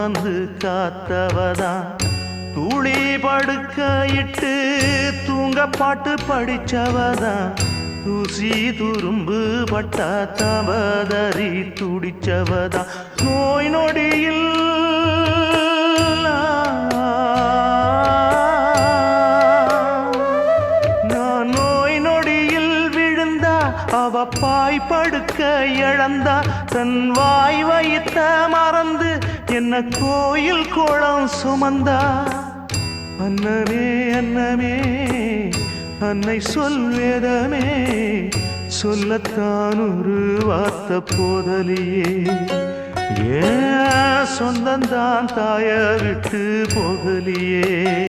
சுமந்து காத்தவதான் தூளி படுக்க இட்டு தூங்க பாட்டு படிச்சவதான் தூசி துரும்பு பட்டா தவதறி துடிச்சவதான் நோய் நொடியில் நான் நோய் நொடியில் விழுந்தா அவ பாய் படுக்க இழந்தா தன் வாய் வைத்த மறந்து என்ன கோயில் கோலம் சுமந்தா அன்னமே அன்னமே அன்னை சொல் வேதமே சொல்லத்தான் ஒரு வார்த்தை போதலியே ஏன் சொந்தந்தான் தாய விட்டு போகலியே.